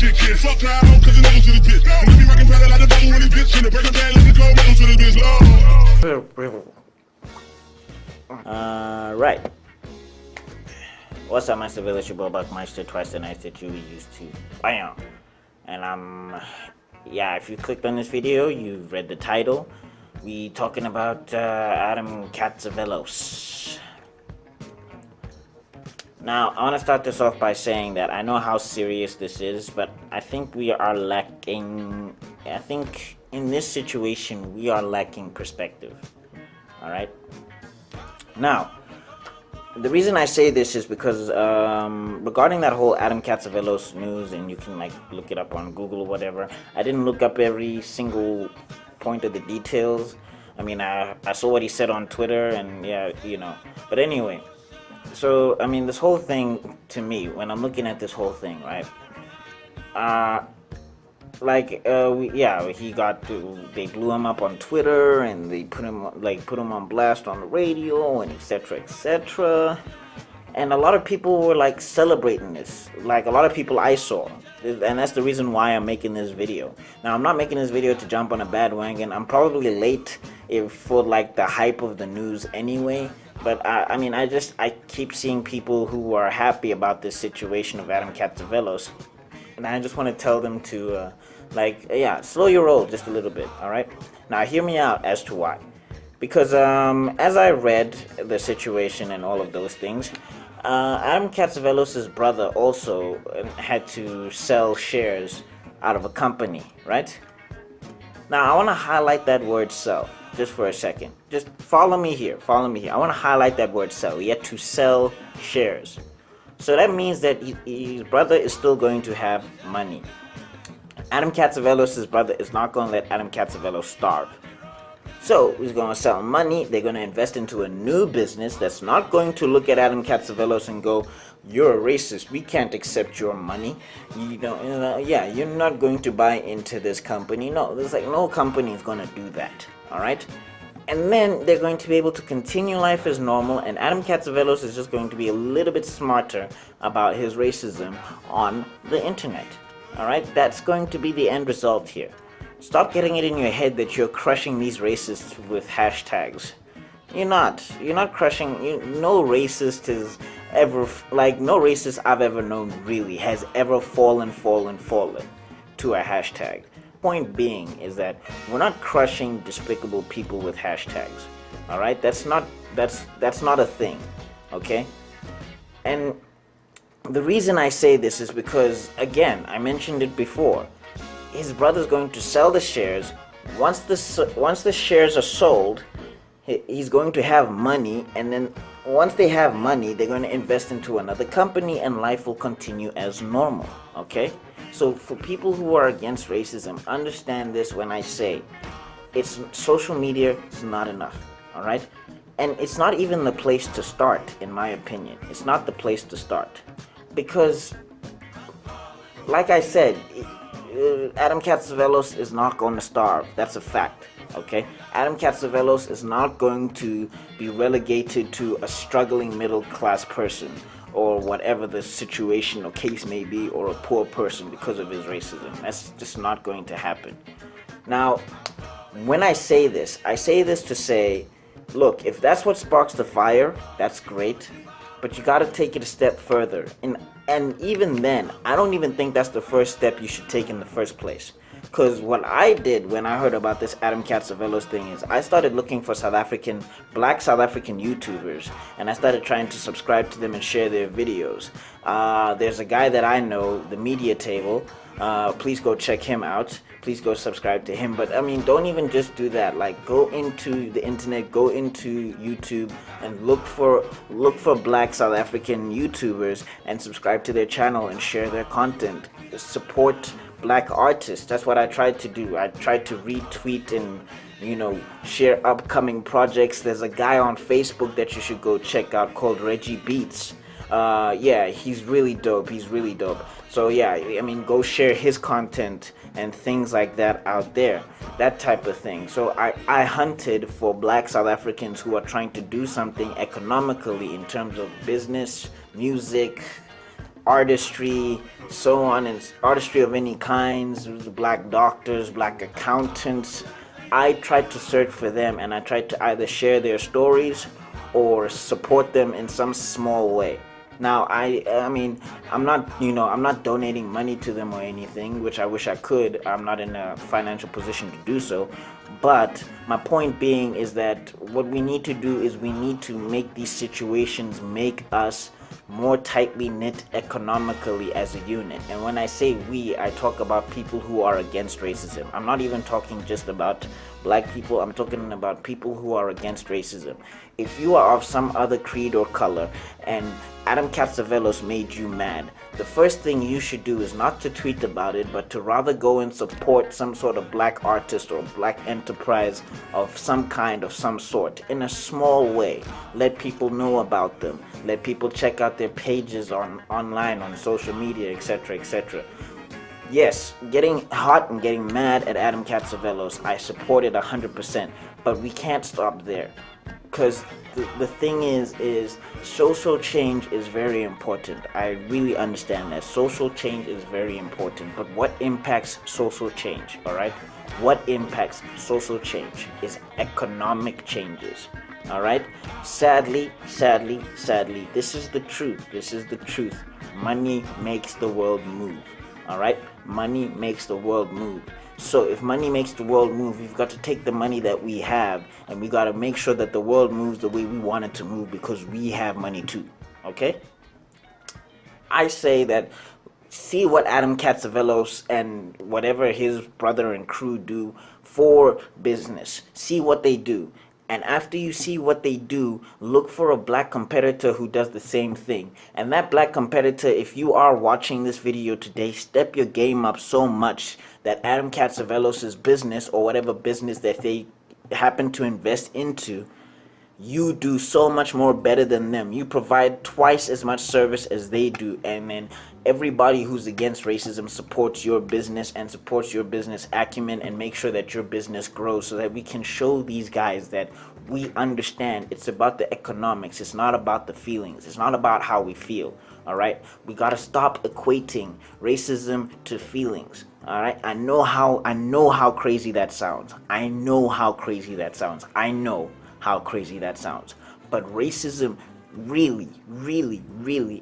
shit kid. Fuck now, cause it knows to the bitch. And if you rockin' better like the bubble when it's bitch. And the break of bad, let it go, metal to the bitch. Right. What's up, Master Village? Your boy Buckmeister, twice the night that you used to. Bam! And yeah, if you clicked on this video, you've read the title. We talking about Adam CATZAVELOS. Now, I want to start this off by saying that I know how serious this is, but I think we are lacking, I think in this situation, we are lacking perspective. Alright? Now, the reason I say this is because regarding that whole Adam CATZAVELOS news, and you can like look it up on Google or whatever, I didn't look up every single point of the details. I mean, I saw what he said on Twitter, and yeah, you know. But anyway, so I mean, this whole thing to me, when I'm looking at this whole thing, right? They blew him up on Twitter, and they put him on blast on the radio, and etc., etc. And a lot of people were like celebrating this, like a lot of people I saw, and that's the reason why I'm making this video. Now, I'm not making this video to jump on a bandwagon. I'm probably late for like the hype of the news anyway. But I mean, I keep seeing people who are happy about this situation of Adam CATZAVELOS, and I just want to tell them to slow your roll just a little bit. All right. Now, hear me out as to why. Because as I read the situation and all of those things, Adam CATZAVELOS' brother also had to sell shares out of a company, right? Now, I want to highlight that word sell just for a second. Just follow me here. I want to highlight that word sell. He had to sell shares. So that means that his brother is still going to have money. Adam CATZAVELOS' brother is not going to let Adam CATZAVELOS starve. So he's going to sell money. They're going to invest into a new business that's not going to look at Adam CATZAVELOS and go, "You're a racist. We can't accept your money. You're not going to buy into this company." No, there's like no company is going to do that. All right. And then they're going to be able to continue life as normal, and Adam CATZAVELOS is just going to be a little bit smarter about his racism on the internet. All right. That's going to be the end result here. Stop getting it in your head that you're crushing these racists with hashtags. You're not crushing. No racist I've ever known really has ever fallen to a hashtag. Point being is that we're not crushing despicable people with hashtags. All right, that's not a thing. Okay, and the reason I say this is because, again, I mentioned it before. His brother's going to sell the shares. Once the shares are sold, he's going to have money, and then once they have money, they're going to invest into another company, and life will continue as normal. Okay? So for people who are against racism, understand this when I say social media is not enough. All right? And it's not even the place to start, in my opinion. It's not the place to start. Because, like I said, Adam CATZAVELOS is not going to starve. That's a fact. Okay? Adam CATZAVELOS is not going to be relegated to a struggling middle class person, or whatever the situation or case may be, or a poor person because of his racism. That's just not going to happen. Now, when I say this to say, look, if that's what sparks the fire, that's great, but you got to take it a step further. And even then, I don't even think that's the first step you should take in the first place. Because what I did when I heard about this Adam CATZAVELOS thing is I started looking for black South African YouTubers, and I started trying to subscribe to them and share their videos. There's a guy that I know, the Media Table. Please go check him out. Please go subscribe to him. But I mean, don't even just do that. Like, go into the internet, go into YouTube, and look for black South African YouTubers and subscribe to their channel and share their content. Support black artists. That's what I tried to do. I tried to retweet and share upcoming projects. There's a guy on Facebook that you should go check out called Reggie Beats. Yeah, he's really dope. So yeah, I mean, go share his content and things like that out there, that type of thing. So I hunted for black South Africans who are trying to do something economically in terms of business, music, artistry, so on, and artistry of any kinds, black doctors, black accountants. I tried to search for them, and I tried to either share their stories or support them in some small way. Now, I mean, I'm not, I'm not donating money to them or anything, which I wish I could. I'm not in a financial position to do so. But my point being is that what we need to do is we need to make these situations make us more tightly knit economically as a unit. And when I say we, I talk about people who are against racism. I'm not even talking just about black people. I'm talking about people who are against racism. If you are of some other creed or color and Adam CATZAVELOS made you mad, the first thing you should do is not to tweet about it, but to rather go and support some sort of black artist or black enterprise of some kind, of some sort, in a small way. Let people know about them. Let people check out their pages online, on social media, etc., etc. Yes, getting hot and getting mad at Adam CATZAVELOS, I support it 100%, but we can't stop there. Because the thing is social change is very important. I really understand that. Social change is very important. But what impacts social change, all right? What impacts social change is economic changes, all right? Sadly, this is the truth. This is the truth. Money makes the world move, all right? Money makes the world move. So if money makes the world move, we've got to take the money that we have and we got to make sure that the world moves the way we want it to move, because we have money too, okay? I say that, see what Adam CATZAVELOS and whatever his brother and crew do for business. See what they do. And after you see what they do, look for a black competitor who does the same thing. And that black competitor, if you are watching this video today, step your game up so much that Adam CATZAVELOS' business, or whatever business that they happen to invest into, you do so much more better than them. You provide twice as much service as they do, and then everybody who's against racism supports your business and supports your business acumen, and make sure that your business grows, so that we can show these guys that we understand it's about the economics. It's not about the feelings. It's not about how we feel. All right, we gotta stop equating racism to feelings. All right, I know how crazy that sounds. I know how crazy that sounds. But racism really,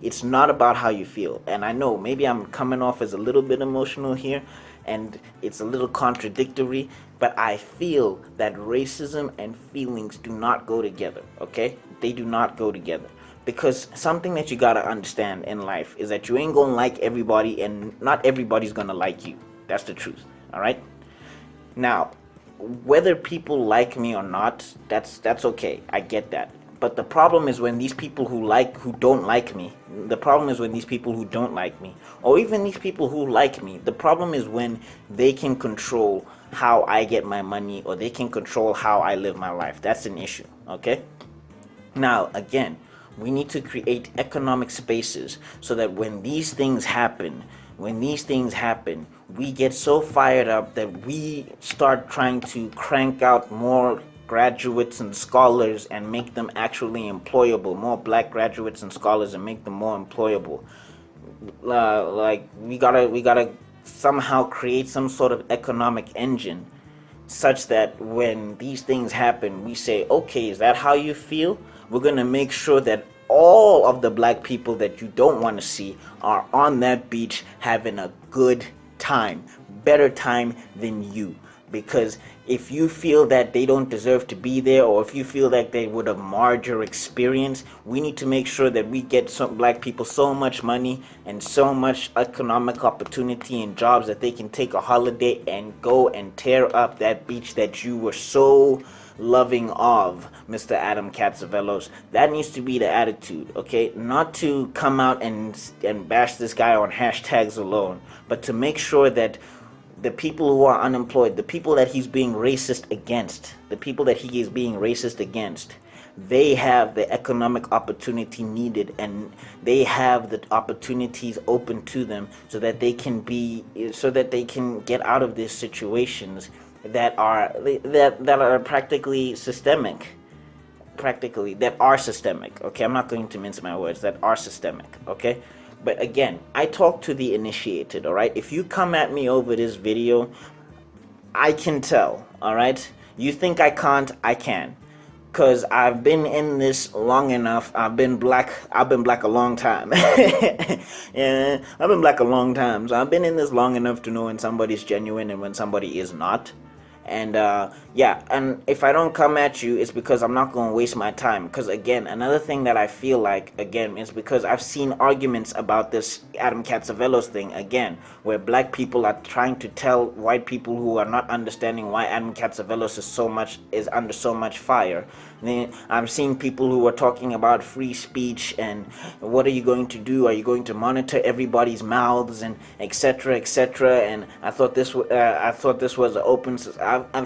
it's not about how you feel. And I know maybe I'm coming off as a little bit emotional here, and it's a little contradictory, but I feel that racism and feelings do not go together, okay? They do not go together. Because something that you gotta understand in life is that you ain't gonna like everybody, and not everybody's gonna like you. That's the truth, all right? Now, whether people like me or not, that's okay. I get that. But the problem is when these people who don't like me, or even these people who like me, the problem is when they can control how I get my money, or they can control how I live my life. That's an issue, okay? Now, again, we need to create economic spaces so that when these things happen, we get so fired up that we start trying to crank out more graduates and scholars and make them actually employable, more black graduates and scholars, and make them more employable. Like we gotta somehow create some sort of economic engine such that when these things happen, we say, okay, is that how you feel? We're gonna make sure that all of the black people that you don't want to see are on that beach having a good time, better time than you. Because if you feel that they don't deserve to be there, or if you feel like they would have marred your experience, we need to make sure that we get some black people so much money and so much economic opportunity and jobs that they can take a holiday and go and tear up that beach that you were so loving of, Mr. Adam CATZAVELOS. That needs to be the attitude, okay? Not to come out and bash this guy on hashtags alone, but to make sure that the people who are unemployed, the people that he's being racist against, they have the economic opportunity needed, and they have the opportunities open to them so that they can get out of these situations that are practically systemic. Okay, I'm not going to mince my words, that are systemic, okay? But again, I talk to the initiated, all right? If you come at me over this video, I can tell, all right? You think I can't, I can. Cause I've been in this long enough. I've been black a long time. Yeah, I've been black a long time. So I've been in this long enough to know when somebody's genuine and when somebody is not. And yeah, and if I don't come at you, it's because I'm not going to waste my time. Because again, another thing that I feel like, again, is because I've seen arguments about this Adam CATZAVELOS thing, again, where black people are trying to tell white people who are not understanding why Adam CATZAVELOS is under so much fire. Then I'm seeing people who are talking about free speech and what are you going to do? Are you going to monitor everybody's mouths and etc. etc. And I thought this was an open. I'm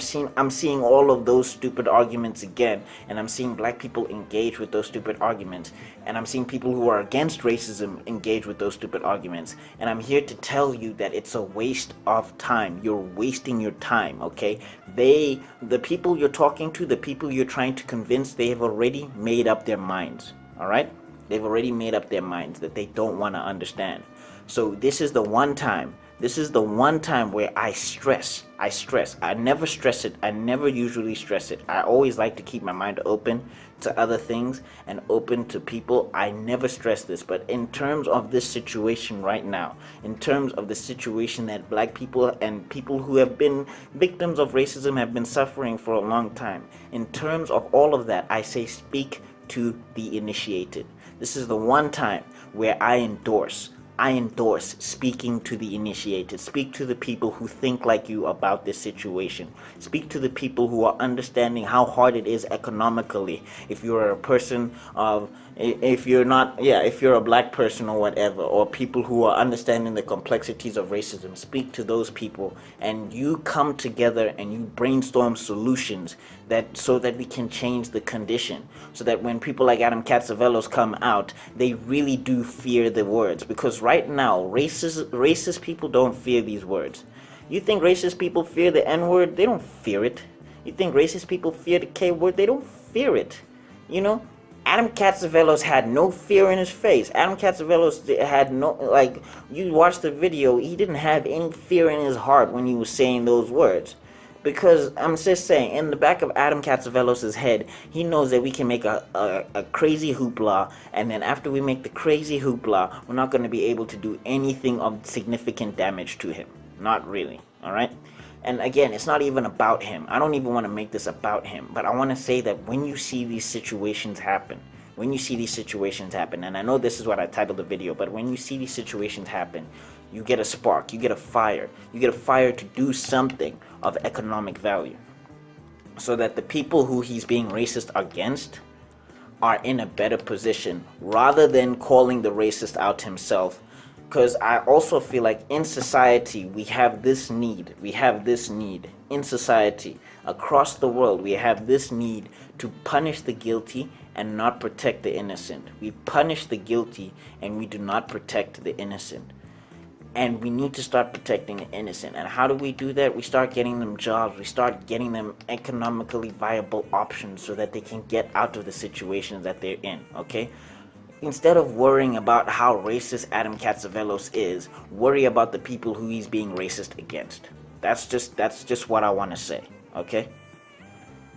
seeing all of those stupid arguments again, and I'm seeing black people engage with those stupid arguments, and I'm seeing people who are against racism engage with those stupid arguments. And I'm here to tell you that it's a waste of time. You're wasting your time, okay? The people you're talking to, the people you're trying to convince, they have already made up their minds, all right? They've already made up their minds that they don't want to understand. So this is the one time where I stress. I never stress it. I never usually stress it. I always like to keep my mind open to other things and open to people. I never stress this. But in terms of this situation right now, in terms of the situation that black people and people who have been victims of racism have been suffering for a long time, in terms of all of that, I say speak to the initiated. This is the one time where I endorse speaking to the initiated. Speak to the people who think like you about this situation. Speak to the people who are understanding how hard it is economically. If you're a person of, if you're a black person or whatever, or people who are understanding the complexities of racism, speak to those people, and you come together and you brainstorm solutions so that we can change the condition, so that when people like Adam CATZAVELOS come out, they really do fear the words. Because right now, racist people don't fear these words. You think racist people fear the N-word? They don't fear it. You think racist people fear the K-word? They don't fear it. You know, Adam CATZAVELOS had no fear in his face. Adam CATZAVELOS had no, like, you watch the video, he didn't have any fear in his heart when he was saying those words. Because I'm just saying, in the back of Adam CATZAVELOS' head, he knows that we can make a crazy hoopla, and then after we make the crazy hoopla, we're not going to be able to do anything of significant damage to him. Not really, alright? And again, it's not even about him. I don't even want to make this about him, but I want to say that when you see these situations happen, and I know this is what I titled the video, but when you see these situations happen, you get a spark, you get a fire to do something of economic value, so that the people who he's being racist against are in a better position, rather than calling the racist out himself. Because I also feel like in society we have this need in society across the world. We have this need to punish the guilty and not protect the innocent. We punish the guilty and we do not protect the innocent. And we need to start protecting the innocent. And how do we do that? We start getting them jobs. We start getting them economically viable options so that they can get out of the situations that they're in, okay? Instead of worrying about how racist Adam CATZAVELOS is, worry about the people who he's being racist against. That's just what I want to say, okay?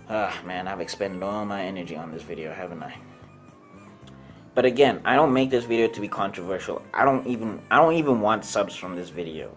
Man, I've expended all my energy on this video, haven't I? But again, I don't make this video to be controversial. I don't even want subs from this video.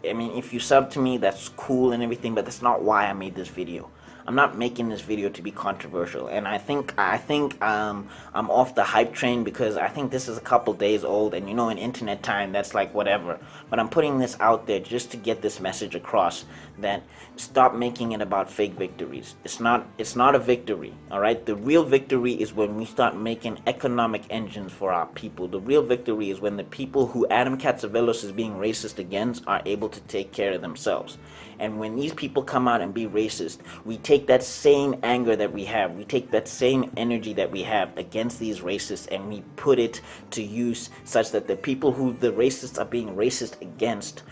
I mean, if you sub to me, that's cool and everything, but that's not why I made this video. I'm not making this video to be controversial, and I think I'm off the hype train, because I think this is a couple days old, and you know, in internet time, that's like whatever. But I'm putting this out there just to get this message across, that stop making it about fake victories. It's not a victory, all right? The real victory is when we start making economic engines for our people. The real victory is when the people who Adam CATZAVELOS is being racist against are able to take care of themselves. And when these people come out and be racist, we take that same anger that we have, we take that same energy that we have against these racists, and we put it to use such that the people who the racists are being racist against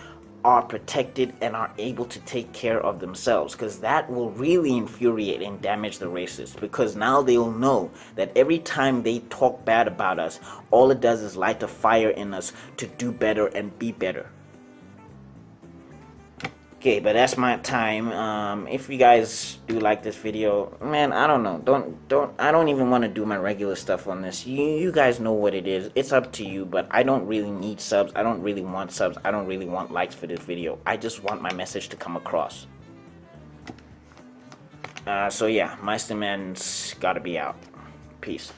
are protected and are able to take care of themselves, because that will really infuriate and damage the racists, because now they'll know that every time they talk bad about us, all it does is light a fire in us to do better and be better. Okay, but that's my time. If you guys do like this video, man, I don't know. I don't even want to do my regular stuff on this. You guys know what it is. It's up to you, but I don't really need subs. I don't really want subs. I don't really want likes for this video. I just want my message to come across. So yeah, Meisterman's gotta be out. Peace.